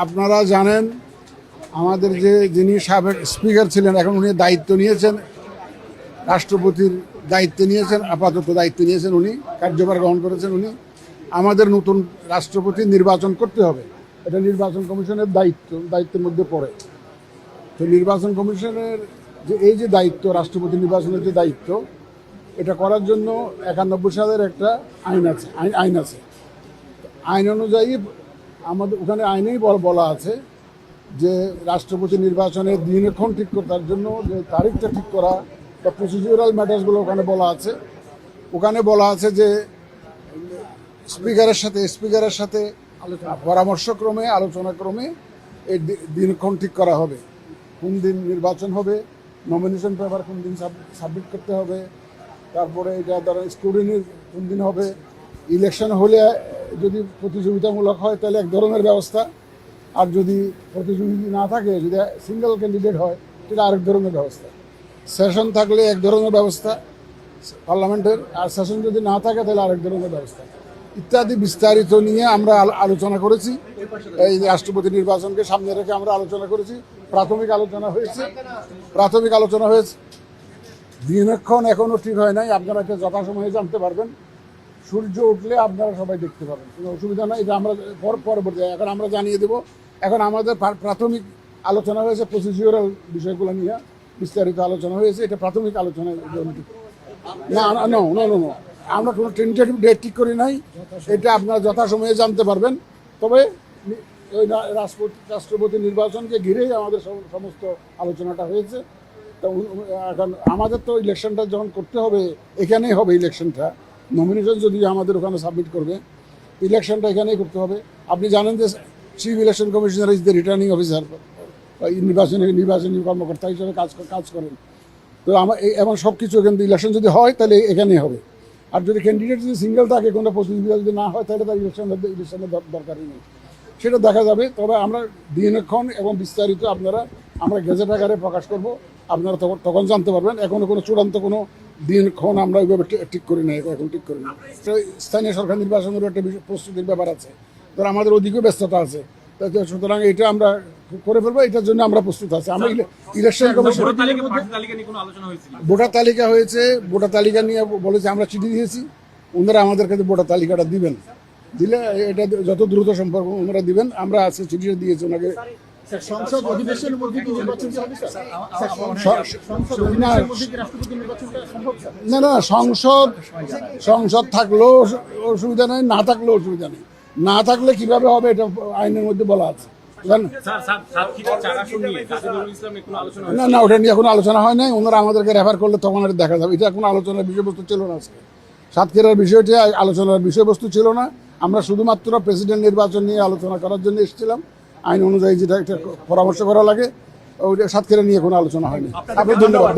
আপনারা জানেন আমাদের যিনি সাবেক স্পিকার ছিলেন, এখন উনি দায়িত্ব নিয়েছেন, রাষ্ট্রপতির দায়িত্ব নিয়েছেন, আপাতত দায়িত্ব নিয়েছেন, উনি কার্যভার গ্রহণ করেছেন। উনি আমাদের নতুন রাষ্ট্রপতি নির্বাচন করতে হবে, এটা নির্বাচন কমিশনের দায়িত্বের মধ্যে পড়ে। তো নির্বাচন কমিশনের এই যে দায়িত্ব, রাষ্ট্রপতি নির্বাচনের যে দায়িত্ব, এটা করার জন্য 91 সালের একটা আইন আছে। আইন অনুযায়ী আমাদের ওখানে আইনেই বলা আছে যে রাষ্ট্রপতি নির্বাচনের দিনক্ষণ ঠিক করার জন্য যে তারিখটা ঠিক করা বা প্রসিডিউরাল ম্যাটার্সগুলো ওখানে বলা আছে। ওখানে বলা আছে যে স্পিকারের সাথে পরামর্শক্রমে, আলোচনাক্রমে এই দিনক্ষণ ঠিক করা হবে, কোন দিন নির্বাচন হবে, নমিনেশন পেপার কোন দিন সাবমিট করতে হবে, তারপরে এটা ধরো স্ক্রুটিনির কোন দিন হবে, ইলেকশন হলে যদি প্রতিযোগিতামূলক হয় তাহলে এক ধরনের ব্যবস্থা, আর যদি প্রতিযোগিতা না থাকে, যদি সিঙ্গেল ক্যান্ডিডেট হয় সেটা আরেক ধরনের ব্যবস্থা, সেশন থাকলে এক ধরনের ব্যবস্থা পার্লামেন্টের, আর সেশন যদি না থাকে তাহলে আরেক ধরনের ব্যবস্থা ইত্যাদি বিস্তারিত নিয়ে আমরা আলোচনা করেছি। এই রাষ্ট্রপতি নির্বাচনকে সামনে রেখে আমরা আলোচনা করেছি। প্রাথমিক আলোচনা হয়েছে। দিনক্ষণ এখনও ঠিক হয় নাই, আপনারা এটা যথাসময়ে জানতে পারবেন। সূর্য উঠলে আপনারা সবাই দেখতে পাবেন, কোনো অসুবিধা নাই। এটা আমরা পরবর্তী এখন আমরা জানিয়ে দেব। এখন আমাদের প্রাথমিক আলোচনা হয়েছে, প্রসিডিউরাল বিষয়গুলো নিয়ে বিস্তারিত আলোচনা হয়েছে। এটা প্রাথমিক আলোচনা। না, আমরা কোনো টেন্টেটিভ ডেট ঠিক করি নাই, এটা আপনারা যথাসময়ে জানতে পারবেন। তবে ওই রাষ্ট্রপতি নির্বাচনকে ঘিরেই আমাদের সমস্ত আলোচনাটা হয়েছে। তো এখন আমাদের তো ইলেকশনটা যখন করতে হবে, এখানেই হবে ইলেকশনটা। নমিনেশন যদি আমাদের ওখানে সাবমিট করবে, ইলেকশনটা এখানেই করতে হবে। আপনি জানেন যে chief election commissioner is the returning officer, নির্বাচনী কর্মকর্তা হিসেবে কাজ করেন। তো এমন সব কিছু কিন্তু ইলেকশন যদি হয় তাহলে এখানেই হবে। আর যদি ক্যান্ডিডেট যদি সিঙ্গেল থাকে, কোনো প্রতিযোগিতা যদি না হয়, তাহলে তার ইলেকশনের দরকারই নেই, সেটা দেখা যাবে। তবে আমরা দিনক্ষণ এবং বিস্তারিত আমরা গেজেট আকারে প্রকাশ করব, আপনারা তখন জানতে পারবেন। এখনও কোনো চূড়ান্ত কোনো দিনক্ষণ আমরা ওইভাবে ঠিক করি না, এখন ঠিক করি না। স্থানীয় সরকার নির্বাচনের একটা প্রস্তুতির ব্যাপার আছে, তো আমাদের ওদিকেও ব্যস্ততা আছে। সুতরাং এটা আমরা করে ফেলবো, এটার জন্য আমরা প্রস্তুত আছি। আমরা ইলেকশন কমিশন ভোটার তালিকা হয়েছে, ভোটার তালিকা নিয়ে বলেছে, আমরা চিঠি দিয়েছি, ওনারা আমাদের কাছে ভোটার তালিকাটা দিবেন। দিলে এটা যত দ্রুত সম্পর্ক ওনারা দিবেন। আমরা আজকে চিঠিটা দিয়েছি ওনাকে। সংসদ অধিবেশনের মধ্যে কি নির্বাচন হবে স্যার? না, সংসদ থাকলেও অসুবিধা নেই, না থাকলেও অসুবিধা নেই। না থাকলে কিভাবে হবে এটা আইনের মধ্যে বলা আছে। না, ওটা নিয়ে কোনো আলোচনা হয় নাই। ওনারা আমাদেরকে রেফার করলে তখন আর দেখা যাবে। এটা কোনো আলোচনার বিষয়বস্তু ছিল না। আজকে সাতক্ষীরার বিষয়টি আলোচনার বিষয়বস্তু ছিল না। আমরা শুধুমাত্র প্রেসিডেন্ট নির্বাচন নিয়ে আলোচনা করার জন্য এসেছিলাম। আইন অনুযায়ী যেটা একটা পরামর্শ করা লাগে, ওইটা সাতক্ষীরা নিয়ে কোনো আলোচনা হয়নি। আপনাকে ধন্যবাদ।